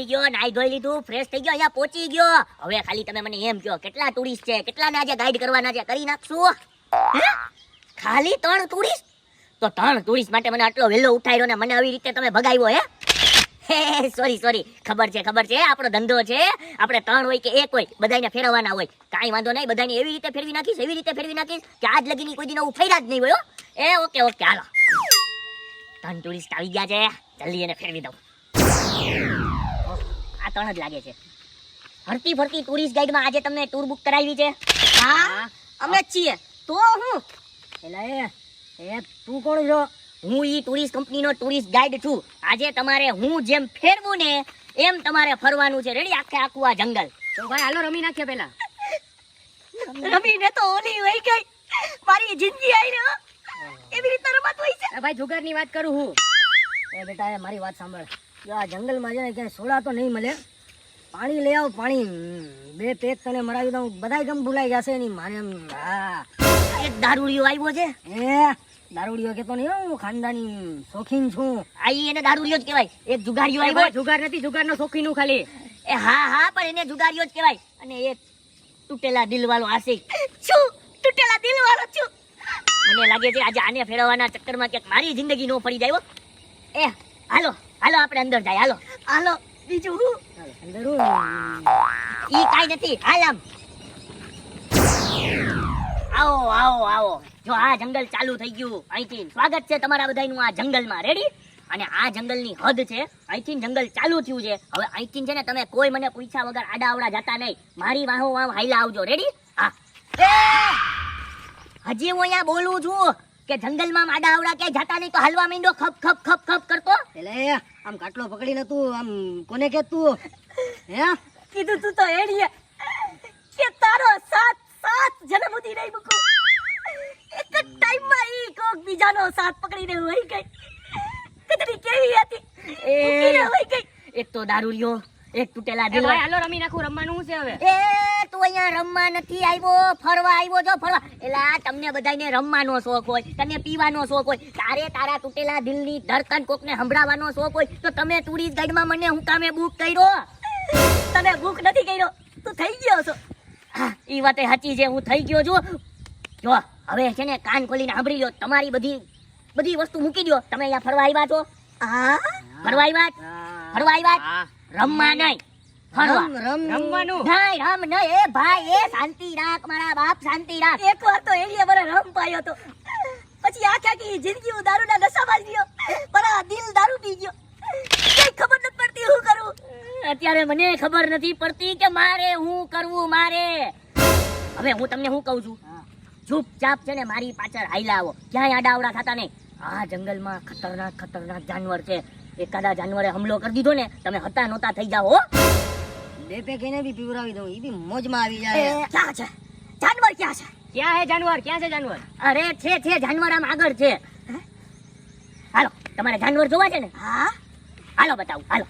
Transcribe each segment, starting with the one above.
આવી ગયો, નાઈ ધોઈ લીધું, ફ્રેશ થઈ ગયો, અહીંયા પહોંચી ગયો. હવે ખાલી તમે મને એમ કહો કેટલા ટુરિસ્ટ છે, કેટલાને આજે ગાઈડ કરવાના છે, કરી નાખશું? હે? ખાલી 3 ટુરિસ્ટ? તો 3 ટુરિસ્ટ માટે મને આટલો વહેલો ઉઠાડ્યો ને મને આવી રીતે તમે ભગાવ્યો હે? સોરી, ખબર છે, આપણો ધંધો છે. આપણે 3 હોય કે 1 હોય, બધાને ફેરવવાના હોય. કાંઈ વાંધો નહીં, બધાને એવી રીતે ફેરવી નાખીશ કે આજ લગીની કોઈ દિન ફેર્યા જ નહીં હોય. ઓકે, હાલો. 3 ટુરિસ્ટ આવી ગયા છે, જલ્દી એને ફેરવી દઉં. આ 3 જ લાગે છે. ફરતી ફરતી ટુરિસ્ટ ગાઈડમાં આજે તમને ટૂર બુક કરાવી છે. હા, અમે જ છીએ. તો હું એલા એ તું કોણ છો? હું ઈ ટુરિસ્ટ કંપનીનો ટુરિસ્ટ ગાઈડ છું. આજે તમારે હું જેમ ફેરવું ને એમ તમારે ફરવાનું છે. રેડી? આખું આ જંગલ. તો ભાઈ હાલો રમી નાખીએ પેલા. રમીને તો ઓલી વહી ગઈ. મારી જિંદગી આઈ ને એવી રીતે રમત હોય છે. ભાઈ જુગારની વાત કરું હું. બેટા મારી વાત સાંભળ. જો આ જંગલમાં છે ને ક્યાંય સોડા તો નહીં મળે. પાણી લઈ આવ, પાણી 2 પેક તને મરાવી દઉં, બધાય ગમ ભૂલાઈ જશે નહીં મારે. હા, એક દારૂડિયો આવ્યો છે. દારૂડિયો કેતો નહીં, હું ખાનદાની શોખીન છું. આઈ એને દારૂડિયો જ કહેવાય. એક જુગારીયો આવ્યો. જુગાર નથી, જુગારનો શોખીનું ખાલી. હા, પણ એને જુગારીયો જ કહેવાય. અને એક તૂટેલા દિલવાળો આશિક છું. તૂટેલા દિલવાળો છું. મને લાગે છે આજે આને ફેરવવાના ચક્કરમાં ક્યાંક મારી જિંદગી નો પડી જાય. હાલો આપણે અંદર જાય. હાલો બીજું હું અંદર ઈ કાઈ નથી. હાલ આમ આવો. જો આ જંગલ ચાલુ થઈ ગયું. અહીંથી સ્વાગત છે તમારા બધાનું આ જંગલમાં. રેડી? અને આ જંગલની હદ છે. અહીંથી જંગલ ચાલુ થયું છે. હવે અહીંથી છે ને તમે કોઈ મને પૂછ્યા વગર આડાઅવડા જતા નહીં. મારી વાહો હાઈલા આવજો. રેડી? હા. હજી હું અહીંયા બોલું છું કે જંગલમાં આડાઅવડા ક્યાંય જતા નહીં તો હલવા માંડો ખપ કરતો. એટલે આમ કાટલો પકડીને તું આમ કોને કે તું કીધું તું તો એડીએ કે તારો સાત જન્મ સુધી નહીં મૂકું. એક જ ટાઈમમાં ઈ કોક બીજાનો સાથ પકડીને વહી ગઈ. કતરી કેવી હતી એ વહી ગઈ. એક તો દારૂડિયો, એક તૂટેલા દિલ. ભાઈ હાલો રમી નાખું. રમવાનું છે હવે. તું અહીંયા રમવા નથી આવ્યો, ફરવા આવ્યો છો. ફરવા એલા તમને બધાને રમવાનો શોખ હોય, તને પીવાનો શોખ હોય, તારે તારા તૂટેલા દિલની ધડકન કોકને સંભળાવવાનો શોખ હોય તો તમે ટુરિસ્ટ ગાઈડમાં મને હું કામે બુક કર્યો? તને બુક નથી કર્યો, તું થઈ ગયો છો. ઈ વાતે સાચી છે, હું થઈ ગયો છું. જો હવે છે ને કાન ખોલીને સાંભળી લો. તમારી બધી વસ્તુ મૂકી દો. તમે અહીંયા ફરવા આવ્યા છો? ફરવા આવ્યા? રમવા નહીં, રમવાનું રમ નહીં. એ ભાઈ શાંતિ રાખ, મારા બાપ શાંતિ રાખ. એક વાર તો એલિયે મને રમ પાયો તો, પછી આખી જિંદગી હું દારૂના નશામાં ગયો. મારા દિલ દારૂ પી ગયો. કઈ ખબર નથી પડતી શું કરું. અત્યારે મને ખબર નથી પડતી કે મારે શું કરવું. હવે હું તમને શું કહું છું, ચૂપચાપ છે ને મારી પાછળ હાઈલા આવો. ક્યાંય આડાઅવડા થતા નહીં. આ જંગલમાં ખતરનાક જાનવર છે. એકાદા જાનવરે હુમલો કરી દીધો ને તમે હતા નહોતા થઈ જાઓ. 2 પેક એને બી પીવરાવી દઉં, ઈ બી મોજમાં આવી જાય. ક્યાં છે જાનવર? ક્યાં છે જાનવર? અરે છે જાનવર આમ આગળ છે. હાલો તમારે જાનવર જોવા છે ને? હા હાલો બતાવું. હાલો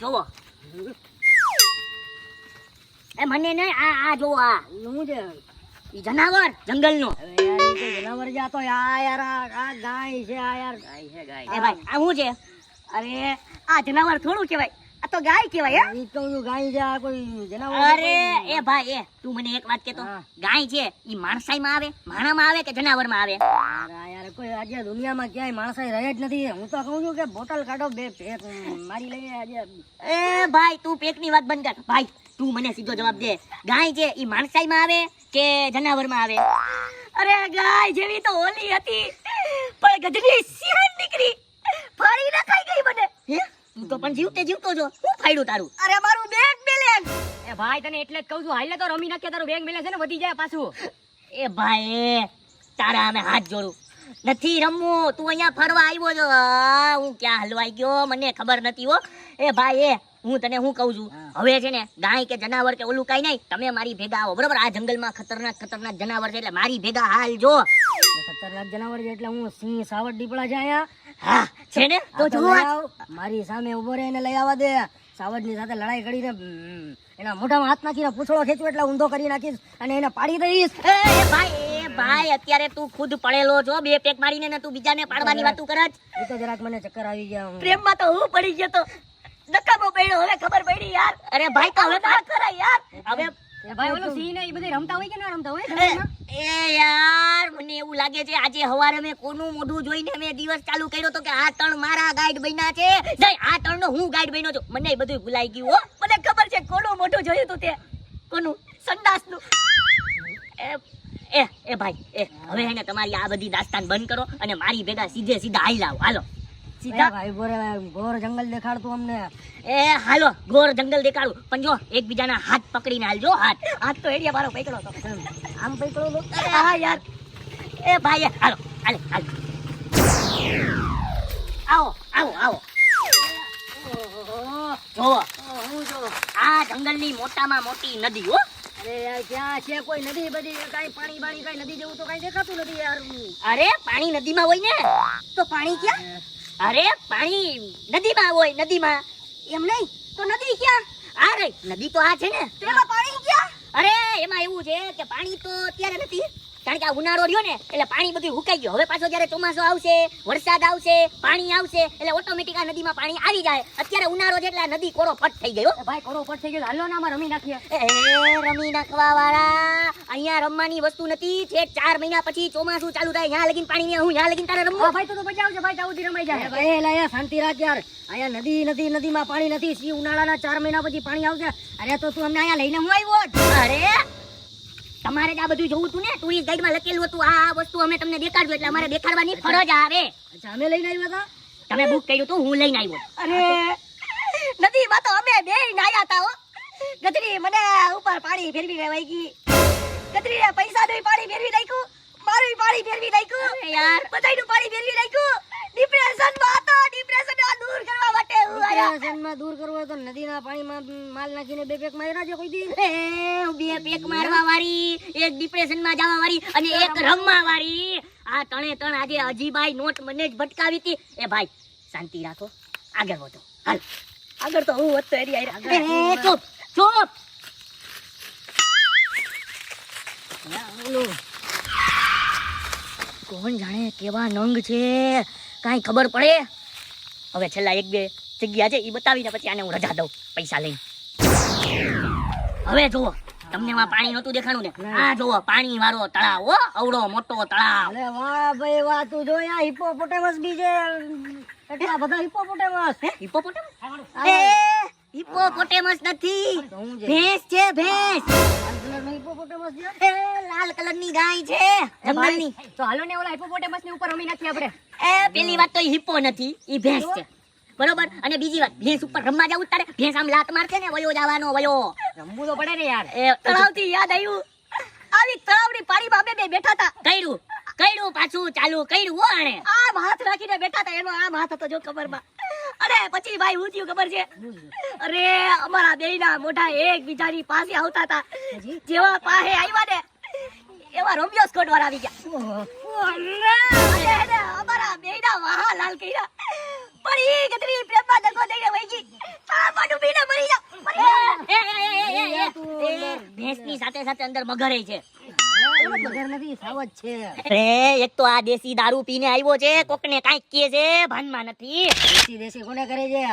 જોવો. એ મને નહીં, આ જોવો. આ શું છે? ઈ જનાવર જંગલનો. જનાવર જાતો યાર, આ ગાય છે. આ યાર ગાય. એ ભાઈ આ શું છે? અરે આ જનાવર થોડું કહેવાય, આ તો ગાય કહેવાય. ઈ તો ગાય છે, આ કોઈ જનાવર? અરે એ ભાઈ તું મને એક વાત કેતો, ગાય છે ઈ માણસાઈમાં આવે, માણામાં આવે કે જનાવરમાં આવે? યાર કોઈ આજે દુનિયામાં ક્યાંય માણસાઈ રહે જ નથી. હું તો કહું છું કે બોટલ કાઢો, 2 પેક મારી લઈએ આજે. એ ભાઈ તું પેકની વાત બંધ કર. ભાઈ તું મને સીધો જવાબ દે, ગાય છે ઈ માણસાઈમાં આવે કે જનાવરમાં આવે? અરે ગાય જેવી તો ઓલી હતી પણ ગધડી સિંહણ નીકળી, ફાડી ના ખાઈ ગઈ મને. તું તો પણ જીવતો જો. હું ફાડ્યું તારું? અરે મારું બેગ બેલેન્સ. એ ભાઈ તને એટલે જ કહું છું, હાલે તો રમી નાખીએ. તારું બેગ બેલેન્સ છે ને વધી જાય પાછું. એ ભાઈ તારા અમે હાથ જોડું, નથી રમવું. તું અહીંયા ફરવા આવ્યો છો, હું ક્યાં હલવાઈ ગયો મને ખબર નથી હો. એ ભાઈ હું તને શું કહું છું, હવે છે ને ગાય કે જનાવર કે ઓલું કઈ નહીં, તમે મારી ભેગા આવો બરોબર. આ જંગલમાં ખતરનાક જનાવર છે એટલે મારી ભેગા હાલ જો. ખતરનાક જનાવર છે એટલે હું સિંહ સાવર દીપડા છે અહીંયા. હા છે ને તો જો મારી સામે ઉભો રહે, એને લઈ આવવા દે. સાવજની સાથે લડાઈ કરીને એના મોઢામાં હાથ નાખીને પૂછડો ખેંચું એટલે ઊંધો કરી નાખીશ અને એને પાડી દઈશ. એ ભાઈ ભાઈ અત્યારે તું ખુદ પડેલો છો, 2 પેક મારીને ને તું બીજાને પાડવાની વાતું કરે છે. એ તો જરાક મને ચક્કર આવી ગયા. પ્રેમમાં તો હું પડી ગયો તો નકામો પડ્યો, હવે ખબર પડી યાર. અરે ભાઈ તો હવે વાત કરાય યાર. હવે એ ભાઈ ઓલો સીન એ બધે રમતા હોય કે ના રમતા હોય એ ખબરમાં? યાર મને એવું લાગે છે આજે હવારે મેં કોનું મોઢું જોઈને મેં દિવસ ચાલુ કર્યો તો કે આ ત્રણ મારા ગાઈડ બન્યા છે. જય આ ત્રણનો હું ગાઈડ બન્યો છું. મને બધું ભૂલાઈ ગયું હો. મને ખબર છે કોનું મોઢું જોયું તું તે. કોનું? સંડાસનું. એ ભાઈ હવે એને તમારી આ બધી દાસ્તાન બંધ કરો અને મારી ભેગા સીધા હાલ આવો. હાલો સીધા ભાઈ ઘોર જંગલ દેખાડતું અમને. હાલો ઘોર જંગલ દેખાડું, પણ જો એકબીજાના હાથ પકડીને હાલજો. હાથ તો એડિયા મારો પકડો તો. આમ પકડો તો. હા યાર. એ ભાઈ હાલો હાલ આવો. જો આ જંગલની મોટામાં મોટી નદી હો. અરે યાર ક્યાં છે કોઈ નદી બધી? કાઈ પાણી બાણી કાઈ નદી જેવું તો કાઈ દેખાતું નથી યાર. અરે પાણી નદીમાં હોય ને. તો પાણી ક્યાં? અરે પાણી નદીમાં હોય, નદીમાં. એમ નહીં તો નદી ક્યાં? અરે નદી તો આ છે ને. તેમાં પાણી ક્યાં? અરે એમાં એવું છે કે પાણી તો અત્યારે નથી, કારણ કે આ ઉનાળો રહ્યો ને એટલે પાણી બધું હુકાઈ ગયું. હવે પાછો જ્યારે ચોમાસું આવશે, વરસાદ આવશે, પાણી આવશે એટલે ઓટોમેટિક આ નદીમાં પાણી આવી જાય. અત્યારે ઉનાળો છે એટલે આ નદી કોરો ફટ થઈ ગયો. એ ભાઈ કોરો પટ થઈ ગયો, હાલો ને આમાં રમી નાખીએ. રમી નાખવા વાળા અહીંયા રમવાની વસ્તુ નથી. છે 4 મહિના પછી ચોમાસું ચાલુ થાય, ત્યાં લગીન પાણી નહીં, હું ત્યાં લગીન તારે રમવું. હા ભાઈ તો બચાવજો ભાઈ, તાઉથી રમાઈ જાય. એલા યાર શાંતિ રાખ યાર. અહીંયા નદીમાં પાણી નથી. સી ઉનાળાના 4 મહિના પછી પાણી આવશે. અરે તો તું અમને અહીંયા લઈને હું આવ્યો જ. અરે તમારે જ આ બધું જોવું હતું ને. ટુરિસ્ટ ગાઈડમાં લખેલું હતું આ વસ્તુ અમે તમને દેખાડજો એટલે અમારે દેખાડવાની ફરજ આવે. અચ્છા અમે લઈને આવ્યા હતા. તમે બુક કર્યું હતું, હું લઈને આવ્યો. અરે નદીમાં તો અમે બે નાયા હતા હો. ગધરી મને ઉપર પાણી ફેરવી લેવાઈ ગઈ. ગધરીએ પૈસા દઈ પાણી ફેરવી નાખ્યું, મારું પાણી ફેરવી નાખ્યું. અરે યાર બધાયનું પાણી ફેરવી નાખ્યું. ડિપ્રેશનમાં હતો, ડિપ્રેશન દૂર કરવા માટે હું આયા. ડિપ્રેશનમાં દૂર કરવો હોય તો નદીના પાણીમાં માલ નાખીને 2 પેક માર્યા છે કોઈ દી? હું 2 પેક મારવા વાળી, એક ડિપ્રેશનમાં જવા વાળી અને એક રમવા વાળી. આ ત્રણે આજે અજીભાઈ નોટ મને જ ભટકાવી હતી. એ ભાઈ શાંતિ રાખો, આગળ વધો. હાલ આગળ તો હું વધતો એરી આયરા. ચૂપ. ઓલું કોણ જાણે કેવા નંગ છે, કાંઈ ખબર પડે. હવે છેલ્લા 1-2 જગ્યા છે એ બતાવીને પછી આને હું રજા દઉં પૈસા લઈને. હવે જુઓ તમને માં પાણી નતું દેખાણું ને, આ જુઓ પાણી વાળો તળાવ હો, અવડો મોટો તળાવ. અરે વાહ ભાઈ વાહ, તું જો આ હિપોપોટેમસ બી છે. એટલા બધા હિપોપોટેમસ. હિપોપોટેમસ? હિપોપોટેમસ નથી, તો હું છે? ભેંસ છે, ભેંસ. લાલ કલરનો હિપોપોટેમસ છે. લાલ કલરની ગાય છે જંગલની. તો હાલો ને ઓલા હિપોપોટેમસ ની ઉપર રમી નાખીએ આપણે. પેલી વાત તો હિપો નથી, ઈ ભેંસ છે. બરોબર. અને બીજી વાત, ભેંસ ઉપર રમવા જાવું તારે, ભેંસ આમ લાત મારશે ને વયો જવાનો વયો. રમવું તો પડે ને યાર. તળાવથી યાદ આવ્યું, આવી તળાવની પાણીમાં અમે બે બેઠા હતા. કર્યું પાછું ચાલુ કર્યું હો આણે. આમ હાથ રાખીને બેઠા હતા, એનો આમ હાથ હતો જો કમરમાં. અરે પછી ભાઈ હું થયું ખબર છે? અરે અમારા બેયના મોઢા એકબીજાની પાસે આવતા હતા. જેવા પાસે આવ્યા ને એવા રોમિયો સ્કોટ વાળા આવી ગયા. અને એને અમારા બેયના વાહ લાલ કર્યા. પણ ઈ ગધરી પ્રેમમાં દગો દઈને વહી ગઈ. આ મારું બીને મરી જા. ભેંસની સાથે સાથે અંદર મગર છે. મગર નથી, સાવજ છે. અરે એક તો આ દેશી દારૂ પીને આવ્યો છે, કોકને કાંઈક કહે છે, ભાનમાં નથી. દેશી કોને કરે છે?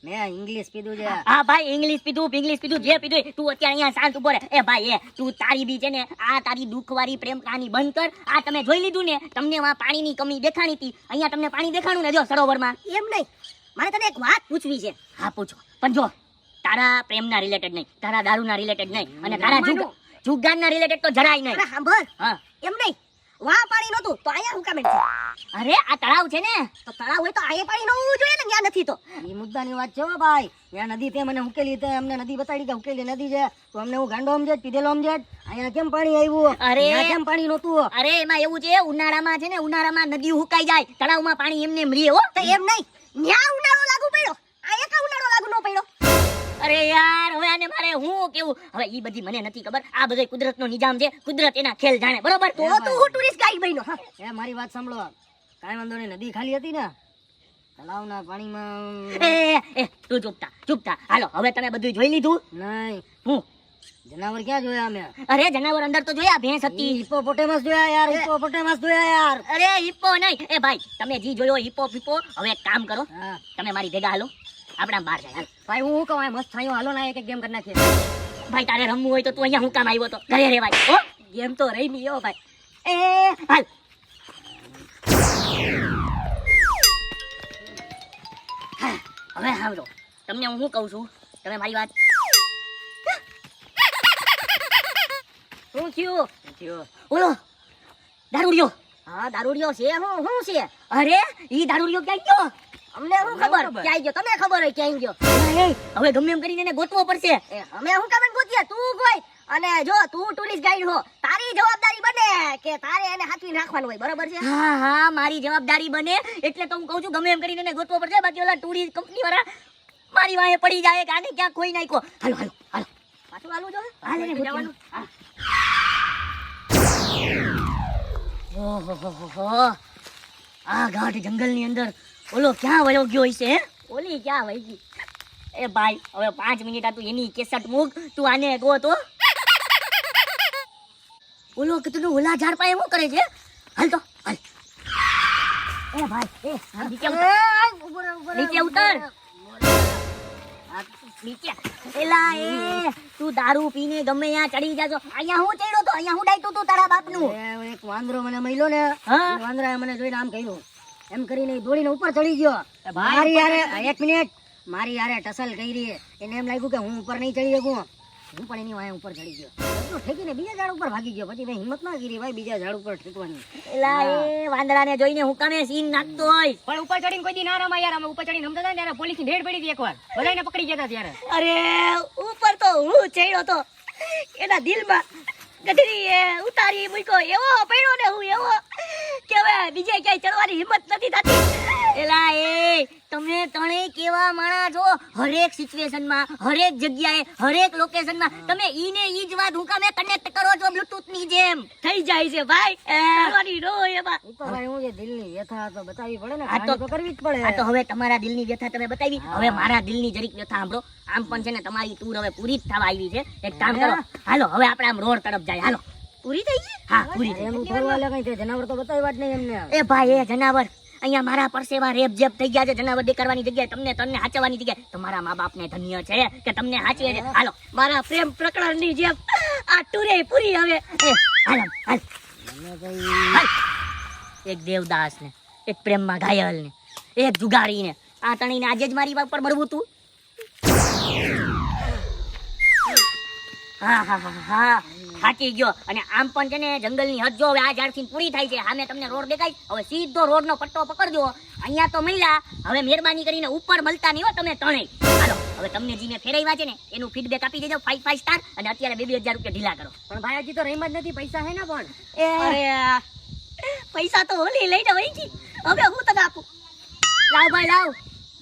મેં ઇંગ્લિશ પીધું છે. હા ભાઈ ઇંગ્લિશ પીધું જે પીધું તું અત્યારે અહીંયા શાંત ઉભો રહે. એ ભાઈ તું તારી બી છે ને આ તારી દુઃખવાળી પ્રેમ કહાની બંધ કર. આ તમે જોઈ લીધું ને, તમને આ પાણીની કમી દેખાણી હતી, અહીંયા તમને પાણી દેખાણું ને જો સરોવરમાં. એમ નહીં, મારે તને એક વાત પૂછવી છે. હા પૂછો, પણ જો તારા પ્રેમના રિલેટેડ નહીં, તારા દારૂના રિલેટેડ નહીં, અને તારા જુગારના રિલેટેડ તો જરાય નહીં. અરે સાંભળ, હા એમ નહીં, વાહ પાણી નહોતું તો અહીંયા હું કામ છે? અરે આ તળાવ છે ને, તો તળાવ હોય તો આયે પાણી ન હોવું જોઈએ ને, ત્યાં નથી તો. એ મુદ્દાની વાત છે હો ભાઈ. ત્યાં નદી તે મને ઉકેલી, તે અમને નદી બતાડી કે ઉકેલી નદી છે, તો અમને હું ગાંડો સમજે, પીધેલો સમજે. અહીંયા કેમ પાણી આવ્યું? ત્યાં કેમ પાણી નહોતું? અરે એમાં એવું છે, ઉનાળામાં છે ને, ઉનાળામાં નદી હુકાઈ જાય, તળાવમાં પાણી એમને રહે હો. તો એમ નહીં, ન્યા ઉનાળો લાગુ પડ્યો, આયે કા ઉનાળો લાગુ ન પડ્યો? અરે યાર હવે આને મારે હું કેવું? હવે ઈ બધી મને નથી ખબર, આ બધો કુદરતનો નિજામ છે, કુદરત એના ખેલ જાણે. બરોબર? તો તું હું ટુરિસ્ટ ગાઈડ બન્યો? હા, એ મારી વાત સાંભળો. કાંઈ વાંધો નહીં, નદી ખાલી હતી ને, તળાવના પાણીમાં તું ચૂપ થા. હાલો હવે તમે બધું જોઈ લીધું? નહીં. હું જનાવર ક્યાં જોયા અમે? અરે જનાવર અંદર તો જોયા, ભેંસ હતી. હિપ્પોપોટેમસ જોયા યાર, હિપ્પોપોટેમસ જોયા યાર. અરે હિપ્પો નહીં. એ ભાઈ તમે જી જોયો હિપ્પો ફિપ્પો, હવે એક કામ કરો, હા. તમે મારી ભેગા હાલો, આપણે આમ બહાર જાય હાલ. ભાઈ હું શું કહું, આ મસ્ત થયો, હાલો ના એક ગેમ કરી નાખીએ. ભાઈ તારે રમવું હોય તો તું અહીંયા હું કામ આવ્યો તો ઘરે રહેવાય. ઓ ગેમ તો રહી નહીં હો ભાઈ. એ હાલ. હા, હવે સાંભળો, તમને હું શું કહું છું, તમે મારી વાત. શું થયું? બોલો દારૂડિયો. હા દારૂડિયો છે, શું છે? અરે ઈ દારૂડિયો ક્યાં ગયો? અમને શું ખબર ક્યાં ગયો? તમે ખબર હોય ક્યાં ગયો? એ, હવે ગમે એમ કરીને એને ગોતવો પડશે. એ અમે શું કામ ગોતીએ? તું કોઈ અને જો તું ટુરિસ્ટ ગાઈડ હો, તારી જવાબદારી બને કે તારે એને હાથવી નાખવાનું હોય, બરોબર છે? હા હા મારી જવાબદારી બને એટલે તો હું કહું છું ગમે એમ કરીને એને ગોતવો પડશે, બાકી ઓલા ટુરિસ્ટ કંપની વાળા મારી વાહે પડી જાય કે આને ક્યાં ખોઈ નાખ્યો. હાલો હાલો હાલો પાછું હાલું જો. હાલ એને જવાનું. ઓહો આ ગાઢ જંગલની અંદર ઓલો ક્યાં વયો ગયો હશે હે? ઓલી ક્યાં વહી ગઈ? એ ભાઈ હવે 5 મિનિટ આ તું એની કેસટ મૂક, તું આને ગો તો ઓલો કીધું ઓલા ઝાડ પાસે શું કરે છે? હાલ તો હાલ. એ ભાઈ એ નીચે ઉતર. નીચે ઉતર. નીચે. એલા એ તું દારૂ પીને ગમે ત્યાં ચડી જાજો. અહીંયા હું ચડ્યો તો, અહીંયા હું ડાયતું તું તારા બાપનું. એક વાંદરો મને મળ્યો ને, હા? એ વાંદરાએ મને જોઈને આમ કહ્યું, એમ કરીને ઈ દોડીને ઉપર ચડી ગયો. ભાઈ, મારી યારે એક મિનિટ, મારી યારે ટસલ કરી, એને એમ લાગ્યું કે હું ઉપર નહીં ચડી શકું, હું પણ એની વાંહે ઉપર ચડી ગયો. બધું ઠેકીને બીજા ઝાડ ઉપર ભાગી ગયો. પછી મેં હિંમત ના કરી ભાઈ બીજા ઝાડ ઉપર ઠેકવાની. એલા એ વાંદરાને જોઈને હું કામે સીન નાખતો હોય. પણ ઉપર ચડીને કોઈ દી ના રમાય યાર. અમે ઉપર ચડીને રમતા હતા ને ત્યારે પોલીસની રેડ પડી હતી એકવાર, બધાને પકડી ગયા હતા ત્યારે. અરે ઉપર તો હું ચડ્યો તો, એના દિલમાં ગઢરી એ ઉતારી મૂક્યો, એવો પડ્યો ને હું એવો કે હવે બીજે ક્યાંય ચડવાની હિંમત નથી થતી. એલા એ તમે ત્રણેય કેવા માણા છો, હરેક સિચ્યુએશનમાં, હરેક જગ્યાએ, હરેક લોકેશનમાં તમે ઈને ઈ જ વાત હું કામે કનેક્ટ કરો છો બ્લૂટૂથ ની જેમ. થઈ જાય છે ભાઈ, ચડવાની નો હોય એમાં. ઈ તો ભાઈ હું જે દિલની વ્યથા તો બતાવવી પડે ને, આ તો- કહાની તો કરવી જ પડે. આ તો હવે તમારા દિલની વ્યથા તમે બતાવી, હવે મારા દિલની જરીક વ્યથા સાંભળો. આમ પણ છે ને તમારી ટૂર હવે પૂરી જ થવા આવી છે. એક કામ કરો, હાલો હવે આપણે આમ રોડ તરફ જાય. હાલો. પૂરી થઈ ગઈ? હા પૂરી થઈ. એમ ફરવા લે કઈ તે જનાવર તો બતાવ્યા જ નહીં એમને. એ ભાઈ એ જનાવર અહીંયા મારા પરસેવા રેપ જેપ થઈ ગયા છે. જનાવર દેખાડવાની જગ્યાએ તમને તને હાચવવાની જગ્યાએ તમારા મા બાપને ધન્ય છે કે તમને હાચવે છે. હાલો મારા પ્રેમ પ્રકરણની જેમ આ ટૂરે પૂરી હવે. એ હાલ આમ, હાલ મને કઈ હાલ. એક દેવદાસ ને, એક પ્રેમમાં ઘાયલ ને, એક જુગારી ને, આ ત્રણેયને આજે જ મારી ઉપર મળવું તું. હા હા હા હા થાકી ગયો. અને આમ પણ છે ને જંગલની હદ જો હવે આ ઝાડથી પૂરી થાય છે. સામે તમને રોડ દેખાય, હવે સીધો રોડનો પટ્ટો પકડજો. અહીંયા તો મળ્યા, હવે મહેરબાની કરીને ઉપર મળતા નહીં હો તમે ત્રણેય. હાલો હવે તમને જે મેં ફેરવ્યા છે ને એનું ફીડબેક આપી દેજો 5 સ્ટાર, અને અત્યારે 2,000 રૂપિયા ઢીલા કરો. પણ ભાઈ હજી તો રહીમ જ નથી, પૈસા હે ને પણ. અરે પૈસા તો ઓલી લઈને વહી ગઈ, હવે હું તને આપું. લાવ ભાઈ લાવ.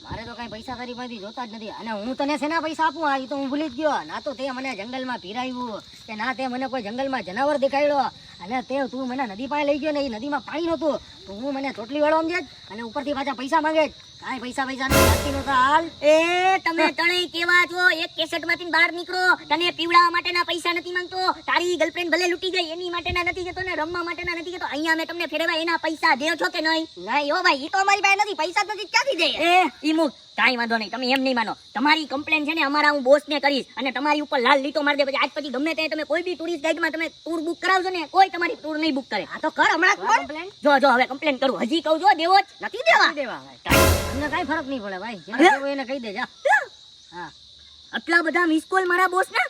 મારે તો કઈ પૈસા તારી પાસેથી જોતા જ નથી. અને હું તને શેના પૈસા આપું? આ ઈ તો હું ભૂલી જ ગયો. ના તો તે મને જંગલમાં ભીરાવ્યું, કે ના તે મને કોઈ જંગલમાં જનાવર દેખાડ્યો, અને તે તું મને નદી પાસે લઈ ગયો ને એ નદીમાં પાણી નહોતું, તો હું મને ચોટલી વાળો સમજે જ, અને ઉપરથી પાછા પૈસા માંગે જ. કાંઈ પૈસા નથી, આપતી નહોતા. હાલ એ તમે ત્રણેય કેવા છો? એક કેસેટમાંથી બહાર નીકળો. તને પીવડાવવા માટેના પૈસા નથી માંગતો, તારી ગર્લફ્રેન્ડ ભલે લૂટી ગઈ એની માટેના નથી જતો ને રમવા માટેના નથી જતો. અહીંયા મેં તમને ફેરવ્યા એના પૈસા દેવ છો કે નહીં? ના એવો ભાઈ, ઈ તો અમારી પાસે નથી, પૈસા જ નથી, ક્યાંથી દે? એ ઈ મુક, કાંઈ વાંધો નહીં, તમે એમ નહીં માનો. તમારી કમ્પ્લેન છે ને અમારા હું બોસને કરીશ, અને તમારી ઉપર લાલ લીટો મારી દે. પછી આજ પછી ગમે તે તમે કોઈ બી ટુરિસ્ટ ગાઈડમાં તમે ટૂર બુક કરાવજો ને, કોઈ તમારી ટૂર નહીં બુક કરે. આ તો કર હમણાં કર. જો જો હવે કમ્પ્લેન કરું, હજી કહું જો દેવો જ નથી દેવા. દેવા ભાઈ, અમને કાંઈ ફરક નહીં પડે ભાઈ, જેને દેવું એને કહી દે જા. હા આટલા બધા મિસ કોલ મારા બોસ ને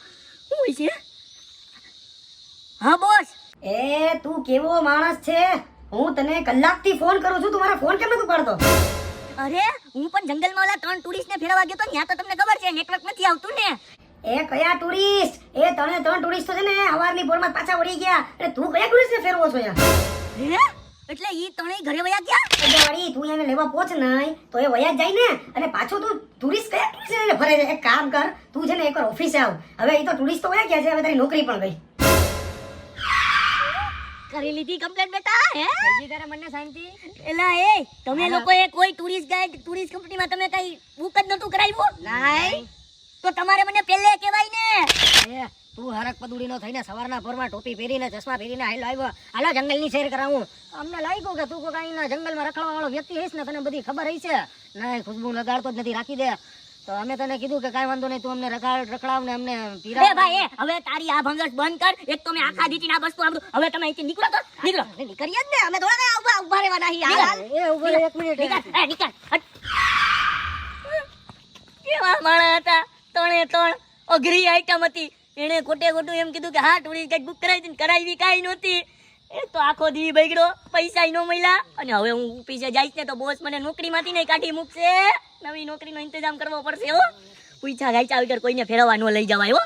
શું હોય છે? હા બોસ. એ તું કેવો માણસ છે? હું તને કલાકથી ફોન કરું છું, તું મારા ફોન કેમ નથી ઉપાડતો? અરે હું પણ જંગલમાં ઓલા 3 ટુરિસ્ટને ફેરવા ગયો તો, ત્યાં તો તમને ખબર છે નેટવર્ક નથી આવતું ને. એ કયા ટુરિસ્ટ? એ ત્રણ ટુરિસ્ટ તો છે ને હવારની પોરમાં પાછા વળી ગયા, અને તું કયા ટુરિસ્ટને ફેરવો છો યાર? હે એટલે ઈ ત્રણેય ઘરે વયા ગયા? એટલે વળી તું એને લેવા પહોંચ નહીં તો એ વયા જ જાય ને, અને પાછો તું ટુરિસ્ટ કયા ટુરિસ્ટ એને ફરે છે? એક કામ કર, તું છે ને એકવાર ઓફિસે આવ. હવે એ તો ટુરિસ્ટ તો વયા ગયા છે, હવે તારી નોકરી પણ ગઈ. કરી લીધી કમ્પ્લેન બેટા? હે હજી તારે મને શાંતિ? એલા એ તમે લોકોએ કોઈ ટુરિસ્ટ ગાઈડ ટુરિસ્ટ કંપનીમાં તમે કઈ બુક જ નતું કરાવ્યું? નહીં. તો તમારે મને પહેલે કહેવાય ને. એ તું હરક પદુડીનો થઈને સવારના પોરમાં ટોપી પહેરીને ચશ્મા પહેરીને હાલો આવ્યો, હાલો જંગલની સૈર કરાવું. અમને લાગ્યું કે તું કોઈ કાંઈ જંગલમાં રખડવા વાળો વ્યક્તિ હઈશ ને, તને બધી ખબર હશે. નહીં, ખુશ્બુ લગાડતો જ નથી, રાખી દે. તો અમે તને કીધું કે કાંઈ વાંધો નહીં, તું અમને રખડાવ ને અમને એ પીરા. ભાઈ હવે તારી આ ભંગસ બંધ કર. એક તો મેં આખા દીટી ના બસતું આમરું. હવે તમે અહીંથી નીકળો તો નીકળો. નીકળીએ જ ને, અમે થોડા કઈ ઉભા રહેવાના છીએ. હાલ, હાલ. એ ઉભો રહે, એક મિનિટ. નીકળ, નીકળ. હટ. કેવા માણસ હતા, ત્રણે ત્રણ અઘરી આઈટમ હતી. એને ખોટે ખોટું એમ કીધું કે હા ટુરિસ્ટ ગાઈડ બુક કરાવી હતી, કરાવી કાંઈ નહોતી. એ તો આખો દી બગડ્યો, પૈસા ન મળ્યા. અને હવે હું ઓફિસે જઈશ ને તો બોસ મને નોકરીમાંથી નહીં કાઢી મૂકશે. નવી નોકરીનો ઇંતજામ કરવો પડશે હો. પૂછા ગાયચા વગર કોઈને ફેરવવા ન લઈ જવાય હો.